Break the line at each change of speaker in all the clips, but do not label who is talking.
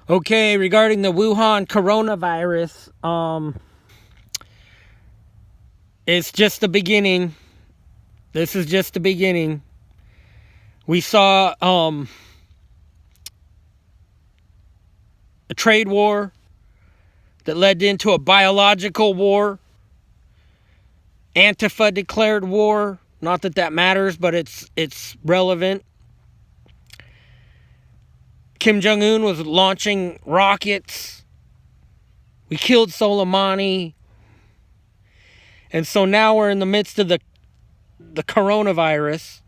Okay, regarding the Wuhan coronavirus, it's just the beginning. This is just the beginning. We saw a trade war that led into a biological war. Antifa declared war. Not that that matters, but it's relevant. Kim Jong-un was launching rockets. We killed Soleimani. And so now we're in the midst of the coronavirus.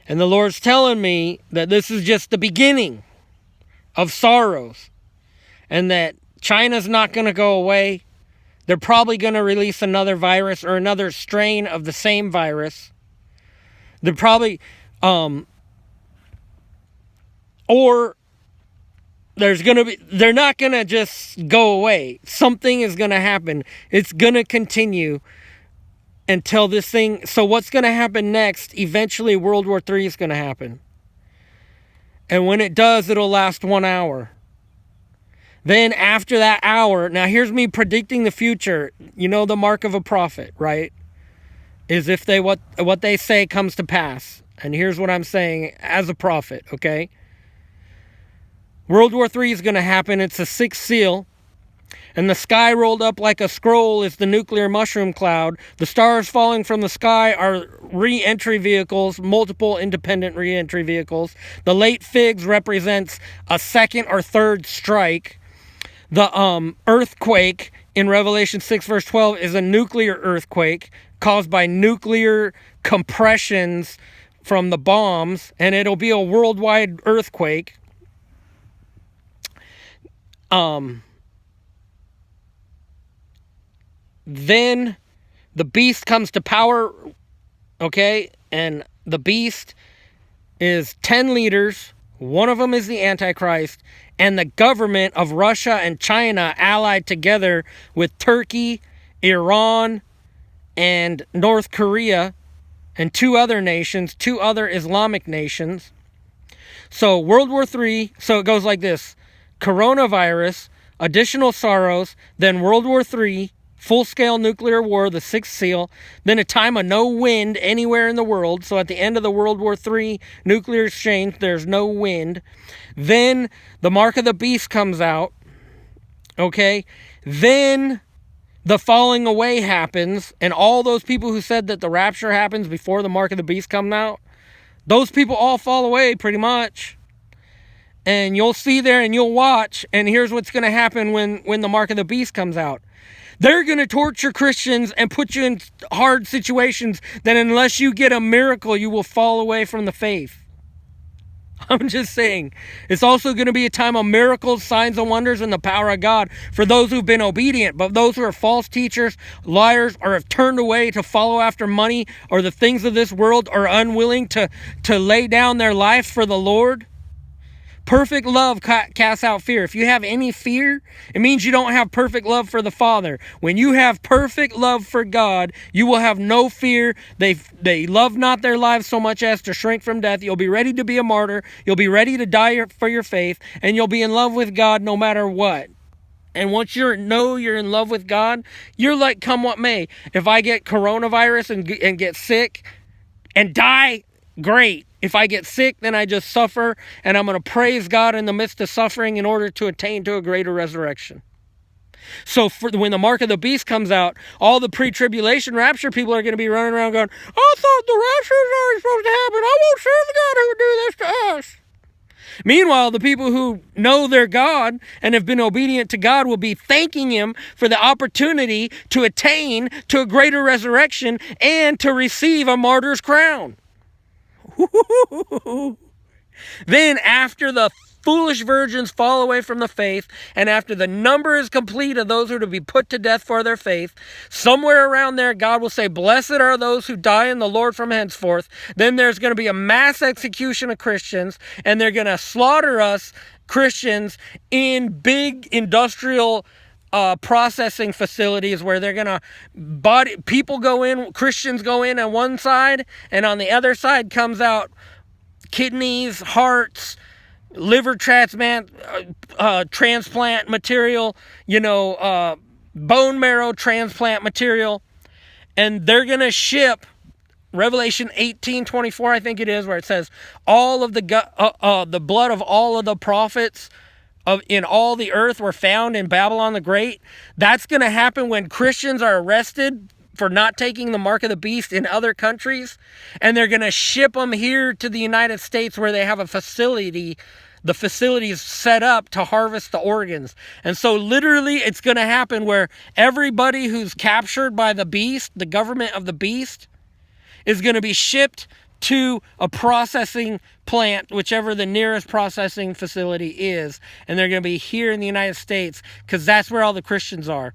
And the Lord's telling me that this is just the beginning of sorrows. And that China's not going to go away. They're probably going to release another virus or another strain of the same virus. They're probably... or there's going to be... They're not going to just go away. Something is going to happen. It's going to continue until this thing... So what's going to happen next? Eventually World War III is going to happen. And when it does, it'll last 1 hour. Then after that hour... Now here's me predicting the future. You know the mark of a prophet, right? Is if they what they say comes to pass. And here's what I'm saying as a prophet, okay? World War III is going to happen. It's a sixth seal. And the sky rolled up like a scroll is the nuclear mushroom cloud. The stars falling from the sky are re-entry vehicles, multiple independent re-entry vehicles. The late figs represents a second or third strike. The earthquake in Revelation 6 verse 12 is a nuclear earthquake caused by nuclear compressions from the bombs. And it'll be a worldwide earthquake. Then the beast comes to power, okay? And the beast is 10 leaders. One of them is the Antichrist. And the government of Russia and China allied together with Turkey, Iran, and North Korea, and two other nations, two other Islamic nations. So World War III, so it goes like this. Coronavirus, additional sorrows, then World War III, full-scale nuclear war, the sixth seal, then a time of no wind anywhere in the world. So at the end of the World War III nuclear exchange, there's no wind. Then the mark of the beast comes out, okay? Then the falling away happens, and all those people who said that the rapture happens before the mark of the beast comes out, those people all fall away pretty much. And you'll see there and you'll watch. And here's what's going to happen when the mark of the beast comes out. They're going to torture Christians and put you in hard situations that unless you get a miracle, you will fall away from the faith. I'm just saying. It's also going to be a time of miracles, signs, and wonders, and the power of God for those who've been obedient. But those who are false teachers, liars, or have turned away to follow after money or the things of this world, or unwilling to lay down their life for the Lord, perfect love casts out fear. If you have any fear, it means you don't have perfect love for the Father. When you have perfect love for God, you will have no fear. They love not their lives so much as to shrink from death. You'll be ready to be a martyr. You'll be ready to die for your faith. And you'll be in love with God no matter what. And once you're in love with God, you're like, come what may. If I get coronavirus and get sick and die, great. If I get sick, then I just suffer, and I'm going to praise God in the midst of suffering in order to attain to a greater resurrection. So when the mark of the beast comes out, all the pre-tribulation rapture people are going to be running around going, I thought the rapture was already supposed to happen. I won't serve the God who would do this to us. Meanwhile, the people who know their God and have been obedient to God will be thanking Him for the opportunity to attain to a greater resurrection and to receive a martyr's crown. Then after the foolish virgins fall away from the faith, and after the number is complete of those who are to be put to death for their faith, somewhere around there God will say, blessed are those who die in the Lord from henceforth. Then there's going to be a mass execution of Christians, and they're going to slaughter us Christians in big industrial processing facilities where they're gonna people go in, Christians go in on one side, and on the other side comes out kidneys, hearts, liver transplant material, bone marrow transplant material, and they're going to ship Revelation 18:24, I think it is, where it says all of the blood of all of the prophets in all the earth were found in Babylon the Great. That's going to happen when Christians are arrested for not taking the mark of the beast in other countries, and they're going to ship them here to the United States where they have a facility. The facility is set up to harvest the organs. And so literally it's going to happen where everybody who's captured by the beast, the government of the beast, is going to be shipped to a processing plant, whichever the nearest processing facility is. And they're going to be here in the United States because that's where all the Christians are.